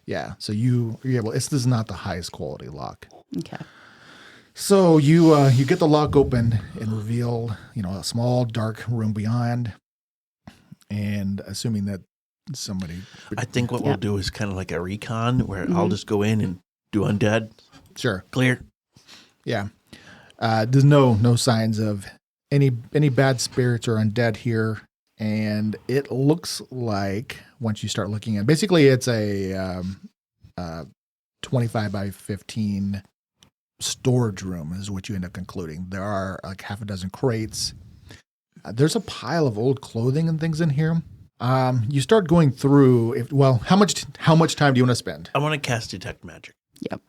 Yeah. So you're able. This is not the highest quality lock. Okay. So you get the lock open and reveal, a small dark room beyond, and assuming that somebody. I think what we'll do is kind of like a recon where I'll just go in and do undead. Sure. Clear. Yeah. There's no signs of any bad spirits or undead here, and it looks like once you start looking at, basically it's a 25 by 15 storage room is what you end up concluding. There are like half a dozen crates. There's a pile of old clothing and things in here. You start going through. How much time do you want to spend? I want to cast detect magic. Yep.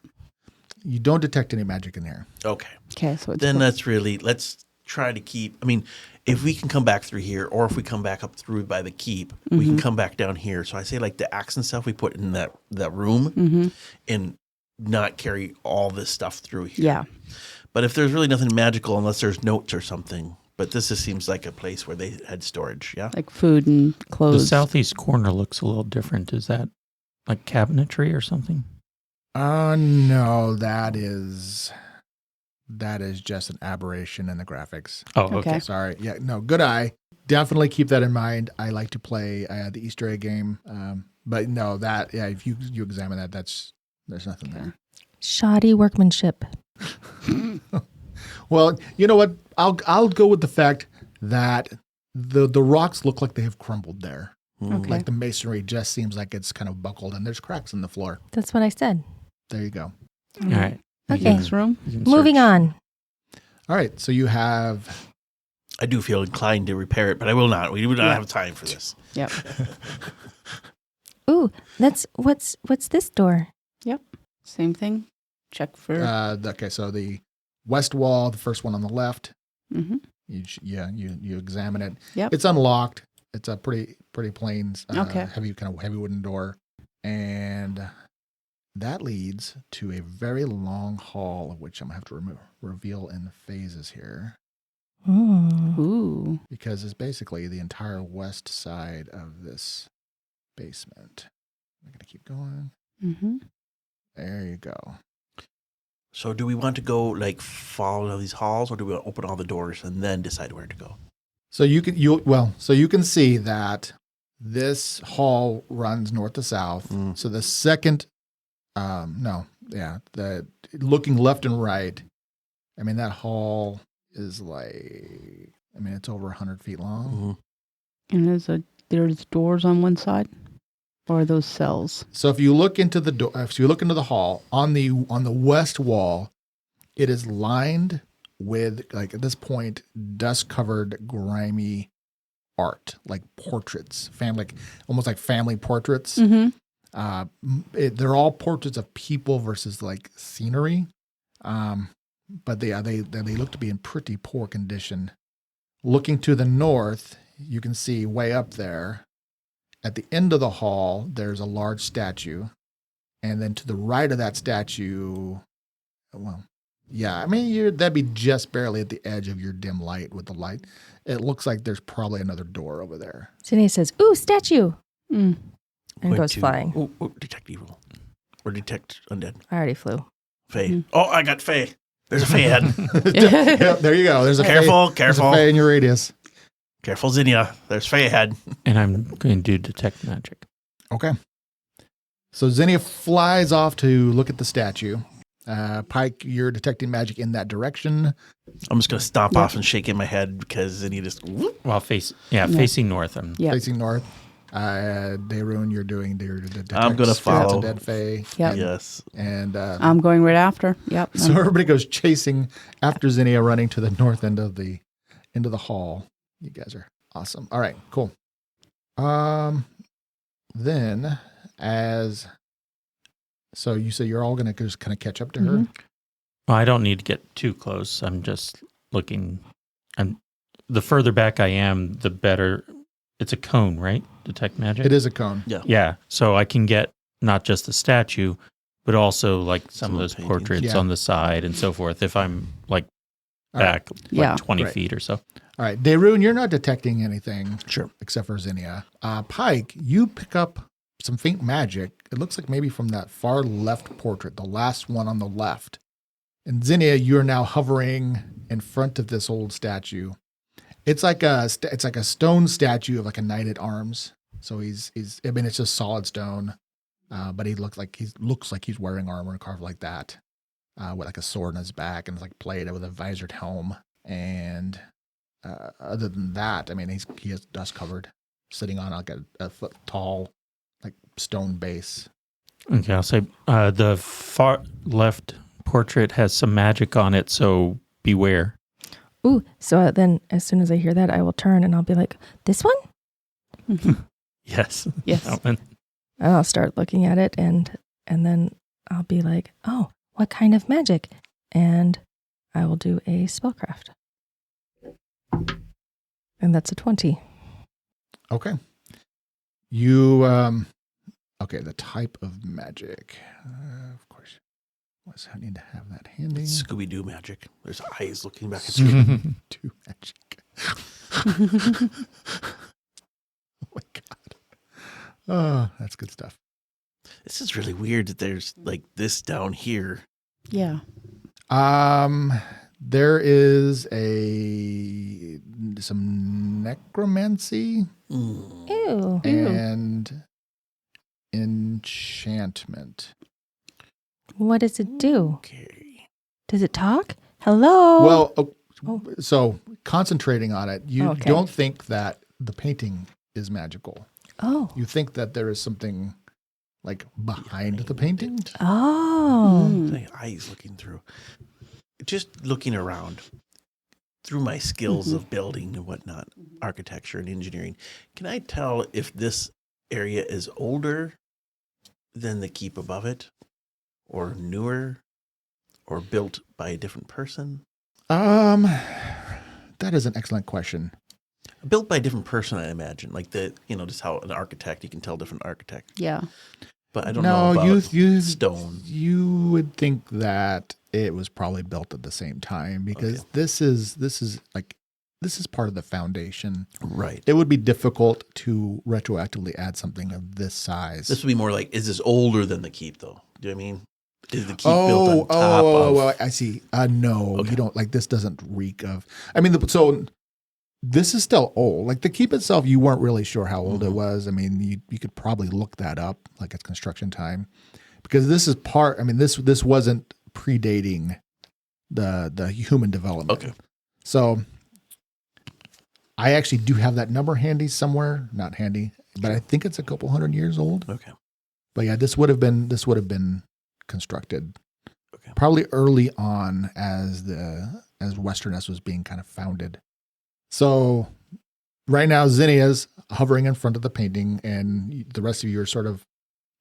You don't detect any magic in here. Okay. Okay. So it's Then let's try to keep. I mean, if we can come back through here, or if we come back up through by the keep, we can come back down here. So I say like the axe and stuff we put in that room, and not carry all this stuff through here. Yeah. But if there's really nothing magical, unless there's notes or something. But this just seems like a place where they had storage. Yeah. like food and The clothes. southeast corner looks a little different. Is that like cabinetry or something? No, that is just an aberration in the graphics. Oh, Okay. okay. Sorry. Yeah, no, good eye. Definitely keep that in mind. I like to play the Easter egg game. But no, if you examine that, there's nothing there. Shoddy workmanship. Well, you know what? I'll go with the fact that the rocks look like they have crumbled there. Okay. Like the masonry just seems like it's kind of buckled and there's cracks in the floor. That's what I said. There you go. All right. Okay. Next room. You can Moving search. on. All right. So you have I do feel inclined to repair it, but I will not. We do not have time for this. Yep. Ooh, what's this door? Same thing. Check for. okay. So the west wall, the first one on the left. Mhm. You examine it. Yep. It's unlocked. It's a pretty plain, Okay. heavy wooden door, and that leads to a very long hall, of which I'm gonna have to reveal in phases here, Ooh. because it's basically the entire west side of this basement. I'm gonna keep going. Mm-hmm. There you go. So do we want to go like follow these halls, or do we want to open all the doors and then decide where to go? So you can see that this hall runs north to south. So the second, looking left and right, I mean, that hall is it's over 100 feet long. And there's doors on one side, or are those cells? So if you look into the hall on the west wall, it is lined with, like, at this point, dust-covered, grimy art, like portraits, almost like family portraits. They're all portraits of people versus like scenery, but they look to be in pretty poor condition. Looking to the north, you can see way up there, at the end of the hall, there's a large statue, and then to the right of that statue, that'd be just barely at the edge of your dim light with the light. It looks like there's probably another door over there. Zinnia says, "Ooh, statue!" And goes flying. Oh, detect evil. Or detect undead. I already flew. Fae. Oh, I got Fae. There's a Fae head. Yep, there you go. There's a Careful. There's a Fae in your radius. Careful, Zinnia. There's Fae head. And I'm going to detect magic. Okay. So Zinnia flies off to look at the statue. Pike, you're detecting magic in that direction. I'm just going to stop off and shake in my head because Zinnia just... Whoop. Well, facing north. I'm Facing north. Dayrun, you're doing your detect. I'm going to follow. Dead Fae. Yep. Yes. And I'm going right after. Yep. so everybody goes chasing after Zinnia, running to the north end of the hall. You guys are awesome. All right, cool. Then so you say you're all going to just kind of catch up to her? Well, I don't need to get too close. I'm just looking. The further back I am, the better. It's a cone, right? Detect magic? It is a cone. Yeah. Yeah. So I can get not just the statue, but also like some of those paintings. portraits on the side and so forth. If I'm like All back Yeah. 20 Right. feet or so. All right, Dayrun, you're not detecting anything. Sure. Except for Zinnia. Pike, you pick up some faint magic. It looks like maybe from that far left portrait, the last one on the left. And Zinnia, you're now hovering in front of this old statue. It's like a stone statue of like a knight at arms. So it's just solid stone, but he looks like he's wearing armor carved like that, with like a sword in his back, and it's like plated with a visored helm. And other than that, he has dust covered, sitting on like a foot tall, like stone base. Okay, I'll say the far left portrait has some magic on it, so beware. Ooh, so then as soon as I hear that, I will turn and I'll be like, "This one?" Yes. Yes. That one. And I'll start looking at it, and then I'll be like, "Oh, what kind of magic?" And I will do a spellcraft. And that's a 20. Okay. You, the type of magic. Of course. I need to have that handy. Scooby-Doo magic. There's eyes looking back at you. Do magic. Oh my God. Oh, that's good stuff. This is really weird that there's like this down here. Yeah. There is some necromancy Ew. and enchantment. What does it do? Okay. Does it talk? Hello? Well, so concentrating on it, you Okay. don't think that the painting is magical. Oh. You think that there is something like behind the painting. Oh. Like eyes looking through. Just looking around through my skills of building and whatnot, architecture and engineering. Can I tell if this area is older than the keep above it, or newer, or built by a different person? That is an excellent question. Built by a different person, I imagine. Like just how an architect, you can tell different architect. Yeah. But I don't know about you stone. You would think that it was probably built at the same time, because this is part of the foundation. Right. It would be difficult to retroactively add something of this size. This would be more like, is this older than the keep, though? Do you know what I mean? Is the keep built on top of? I see. No, Okay. you don't. Like, this doesn't reek of. I mean, so this is still old. Like, the keep itself, you weren't really sure how old it was. I mean, you could probably look that up, like its construction time, because this is part. I mean, this wasn't predating the human development. Okay. So I actually do have that number handy somewhere. Not handy, but I think it's a couple 100 years old. Okay. But yeah, this would have been constructed probably early on as Westerness was being kind of founded. So right now Zinnia's hovering in front of the painting, and the rest of you are sort of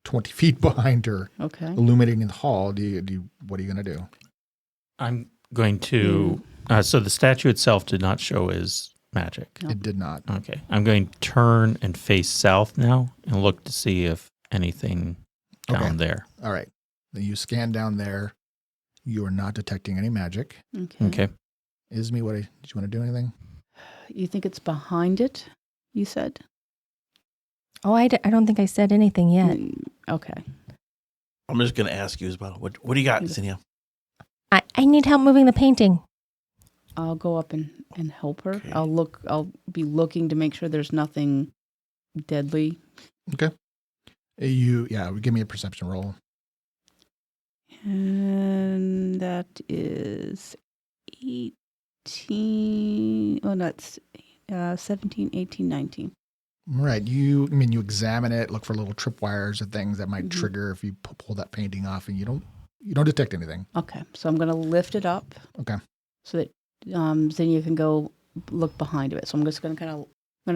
20 feet behind her, Okay. illuminating the hall. What are you going to do? I'm going to. So the statue itself did not show as magic. No. It did not. Okay. I'm going to turn and face south now and look to see if anything down there. All right. Then you scan down there. You are not detecting any magic. Okay. Ismi, did you want to do anything? You think it's behind it, you said? Oh, I don't think I said anything yet. Okay. I'm just going to ask you, Isabel, what do you got, Zinnia? I need help moving the painting. I'll go up and help her. Okay. I'll be looking to make sure there's nothing deadly. Okay. Give me a perception roll. And that is 18. Oh, that's 17, 18, 19. Right. You examine it, look for little tripwires or things that might trigger if you pull that painting off, and you don't detect anything. Okay. So I'm going to lift it up. Okay. So that Zinnia can go look behind it. So I'm just going to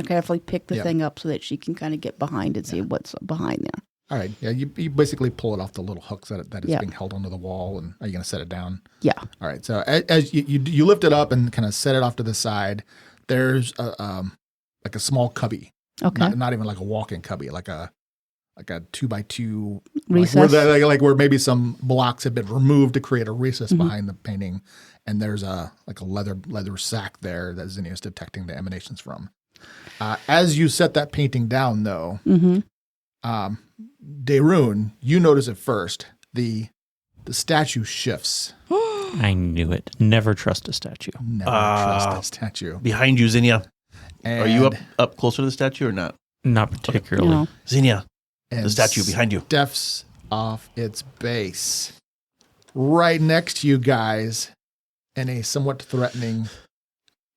carefully pick the thing up so that she can kind of get behind it, see what's behind there. All right. Yeah. You basically pull it off the little hooks that is being held onto the wall, and are you going to set it down? Yeah. All right. So as you lift it up and kind of set it off to the side, there's like a small cubby. Okay. Not even like a walk-in cubby, like a 2x2 Recess. like where maybe some blocks have been removed to create a recess behind the painting, and there's a leather sack there that Zinnia is detecting the emanations from. As you set that painting down, though, Daerun, you notice at first the statue shifts. I knew it. Never trust a statue. Never trust a statue. Behind you, Zinnia. And, Are you up closer to the statue or not? Not particularly. No. Zinnia, and the statue behind you. steps off its base, right next to you guys, in a somewhat threatening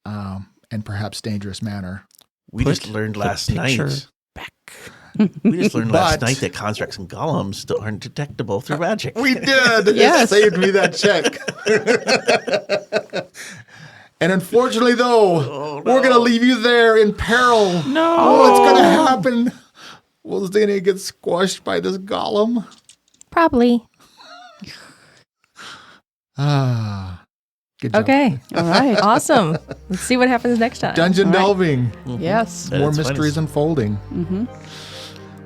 and perhaps dangerous manner. We just learned last night. Back. We just learned last But- night that constructs and golems still aren't detectable through magic. We did. Yes. It saved me that check. And unfortunately, though, we're going to leave you there in peril. No. What's going to happen? Will Zinnia get squashed by this golem? Probably. Good job. Okay. All right. Awesome. Let's see what happens next time. Dungeon All right. delving. Yes. Yeah, More it's mysteries funny. unfolding. Mm-hmm.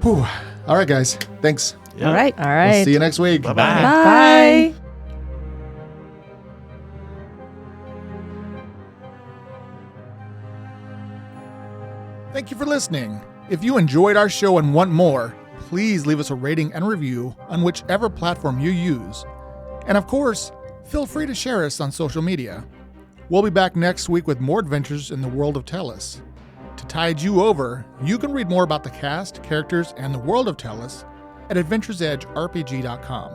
Whew. All right, guys. Thanks. Yeah. All right. All right. We'll see you next week. Bye-bye. Bye. Thank you for listening. If you enjoyed our show and want more, please leave us a rating and review on whichever platform you use. And of course, feel free to share us on social media. We'll be back next week with more adventures in the World of Tellus. To tide you over, you can read more about the cast, characters, and the World of Tellus at AdventuresEdgeRPG.com.